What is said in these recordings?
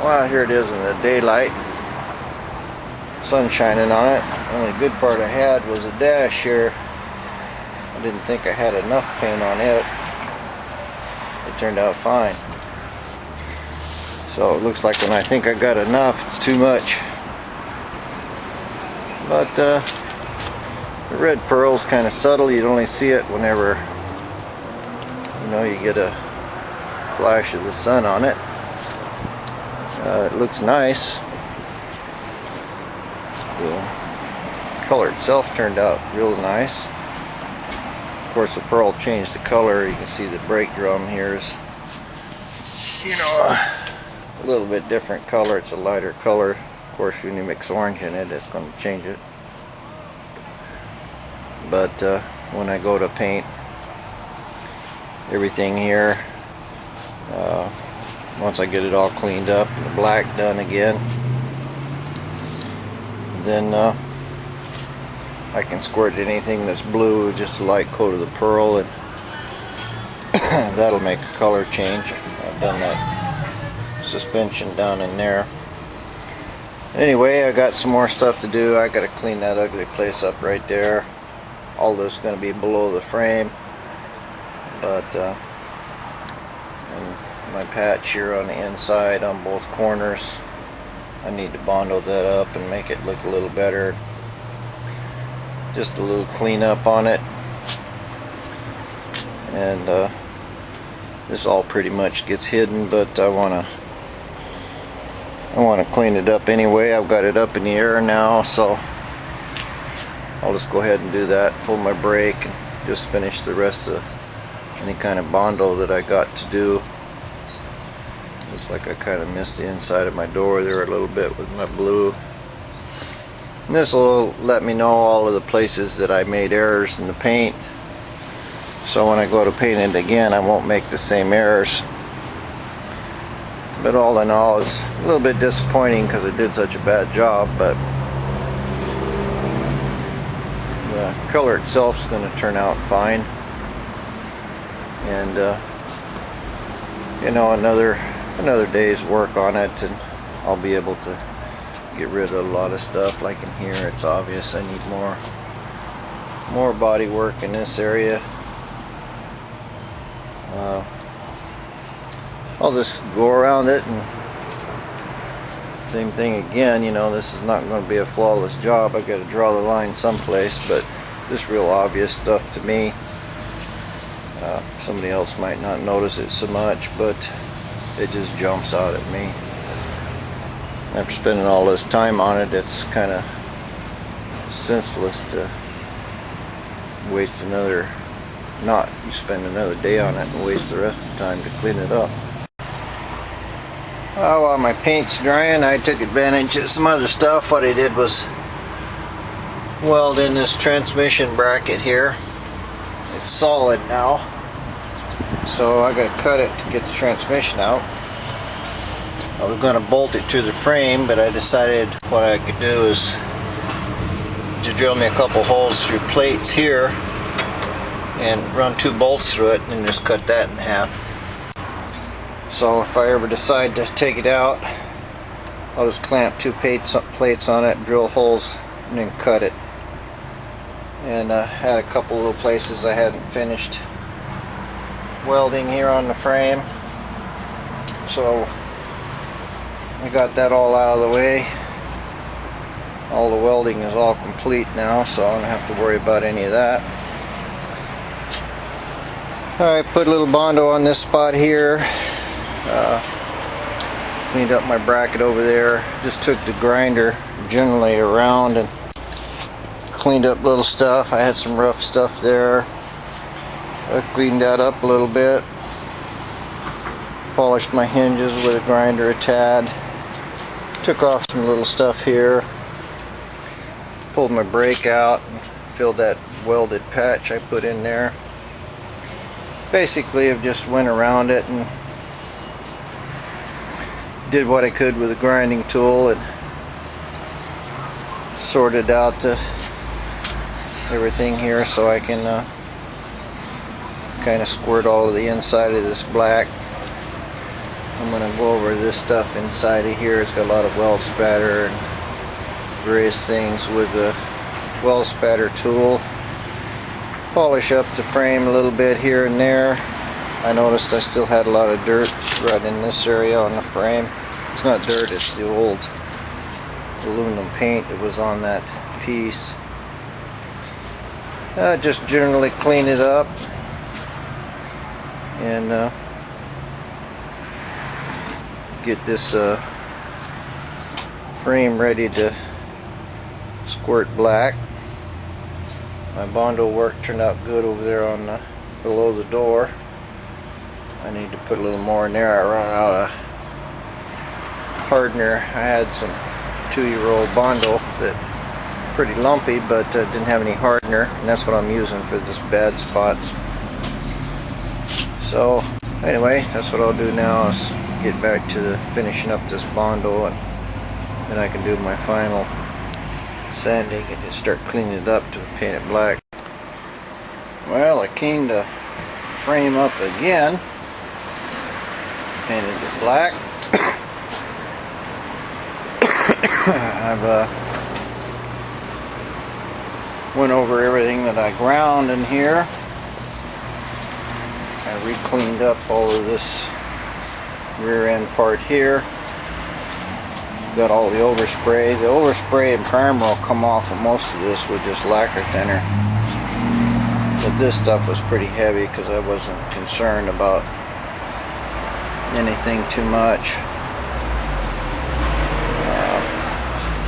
Well, here it is in the daylight. Sun shining on it. The only good part I had was a dash here. I didn't think I had enough paint on it. It turned out fine. So it looks like when I think I got enough, it's too much. But the red pearl's kind of subtle. You'd only see it whenever, you know, you get a flash of the sun on it. It looks nice. The color itself turned out real nice. Of course, the pearl changed the color. You can see the brake drum here is, you know, a little bit different color. It's a lighter color. Of course, when you mix orange in it, it's going to change it. But when I go to paint everything here, once I get it all cleaned up and the black done again, then I can squirt anything that's blue, just a light coat of the pearl, and that'll make a color change. I've done that suspension down in there. Anyway, I got some more stuff to do. I got to clean that ugly place up right there. All this is going to be below the frame, but and my patch here on the inside on both corners, I need to bondo that up and make it look a little better. Just a little cleanup on it, and this all pretty much gets hidden, but I want to clean it up anyway. I've got it up in the air now, so I'll just go ahead and do that, pull my brake, and just finish the rest of any kind of bondo that I got to do. Looks like I kind of missed the inside of my door there a little bit with my blue. And this will let me know all of the places that I made errors in the paint, so when I go to paint it again, I won't make the same errors. But all in all, it's a little bit disappointing because I did such a bad job, but the color itself is going to turn out fine. And you know, another day's work on it, and I'll be able to get rid of a lot of stuff. Like in here, it's obvious I need more body work in this area. I'll just go around it, and same thing again. You know, this is not going to be a flawless job. I got to draw the line someplace, but this real obvious stuff to me. Somebody else might not notice it so much, but it just jumps out at me. After spending all this time on it, it's kind of senseless to waste another, not you spend another day on it and waste the rest of the time to clean it up. While my paint's drying, I took advantage of some other stuff. What I did was weld in this transmission bracket here. It's solid now, so I gotta cut it to get the transmission out. I was going to bolt it to the frame, but I decided what I could do is to drill me a couple holes through plates here and run 2 bolts through it and just cut that in half. So if I ever decide to take it out, I'll just clamp 2 plates on it, drill holes, and then cut it. And had a couple little places I hadn't finished welding here on the frame, so I got that all out of the way. All the welding is all complete now, so I don't have to worry about any of that. I put a little bondo on this spot here. Cleaned up my bracket over there. Just took the grinder generally around and cleaned up little stuff. I had some rough stuff there. I cleaned that up a little bit. Polished my hinges with a grinder a tad. Took off some little stuff here. Pulled my brake out and filled that welded patch I put in there. Basically, I've just went around it and did what I could with a grinding tool and sorted out everything here so I can kind of squirt all of the inside of this black I'm going to go over this stuff inside of here. It's got a lot of weld spatter and various things with the weld spatter tool. Polish up the frame a little bit here and there. I noticed I still had a lot of dirt right in this area on the frame. It's not dirt, it's the old aluminum paint that was on that piece. Just generally clean it up and get this frame ready to squirt black. My Bondo work turned out good over there on the below the door. I need to put a little more in there. I ran out of hardener. I had some 2-year-old Bondo that pretty lumpy, but didn't have any hardener, and that's what I'm using for this bad spots. So anyway, that's what I'll do now, is get back to finishing up this Bondo, and then I can do my final sanding and just start cleaning it up to paint it black. Well, I cleaned the frame up again, painted it black. I've went over everything that I ground in here. I re-cleaned up all of this rear end part here. Got all the overspray. The overspray and primer will come off of most of this with just lacquer thinner. But this stuff was pretty heavy because I wasn't concerned about anything too much.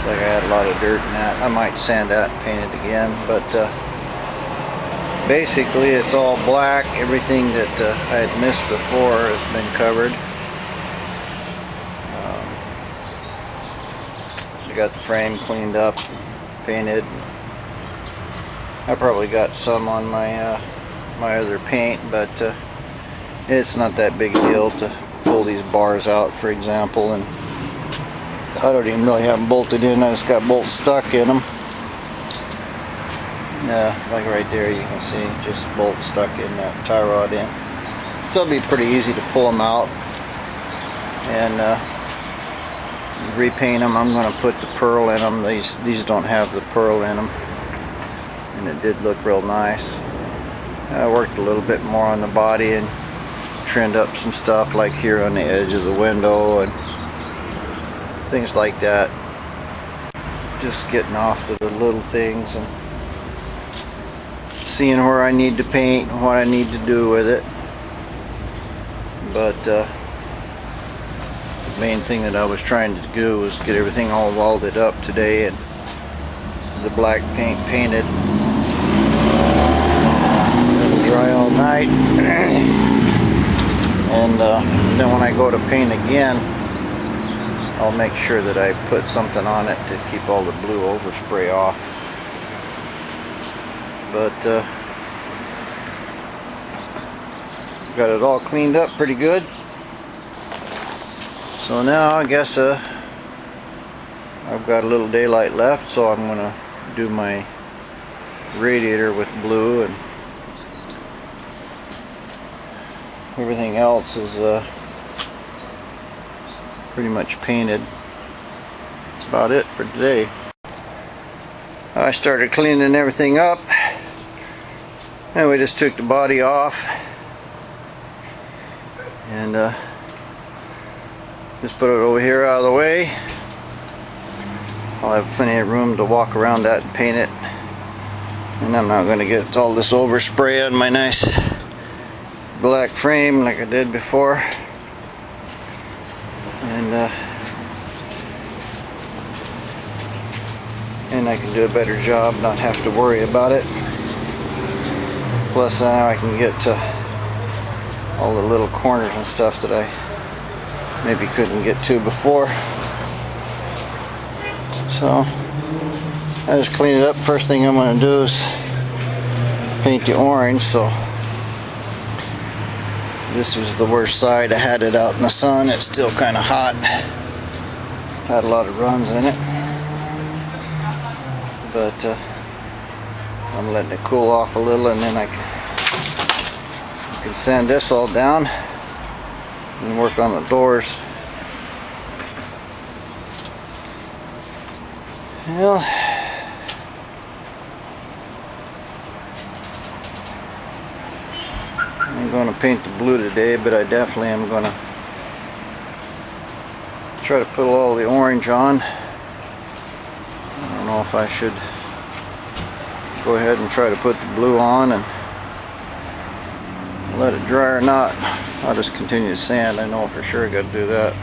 Looks like I had a lot of dirt in that. I might sand that and paint it again, but basically it's all black. Everything that I had missed before has been covered. I got the frame cleaned up, painted. I probably got some on my my other paint, but it's not that big a deal to pull these bars out, for example, and I don't even really have them bolted in. I just got bolts stuck in them. Like right there, you can see just bolts stuck in that tie rod in. So it'll be pretty easy to pull them out and repaint them. I'm going to put the pearl in them. These don't have the pearl in them, and it did look real nice. I worked a little bit more on the body and trimmed up some stuff like here on the edge of the window and things like that. Just getting off to the little things and seeing where I need to paint and what I need to do with it. But the main thing that I was trying to do was get everything all welded up today and the black paint painted. It'll dry all night. And then when I go to paint again, I'll make sure that I put something on it to keep all the blue overspray off. But got it all cleaned up pretty good. So now I guess I've got a little daylight left, so I'm going to do my radiator with blue, and everything else is pretty much painted. That's about it for today. I started cleaning everything up, and we just took the body off and just put it over here out of the way. I'll have plenty of room to walk around that and paint it, and I'm not going to get all this overspray on my nice black frame like I did before. And I can do a better job, not have to worry about it. Plus now I can get to all the little corners and stuff that I maybe couldn't get to before. So I just clean it up. First thing I'm going to do is paint the orange. So this was the worst side. I had it out in the sun. It's still kind of hot. Had a lot of runs in it, but I'm letting it cool off a little, and then I can sand this all down and work on the doors. Well, I'm going to paint the blue today, but I definitely am going to try to put all the orange on. I don't know if I should go ahead and try to put the blue on and let it dry or not. I'll just continue to sand. I know for sure I got to do that.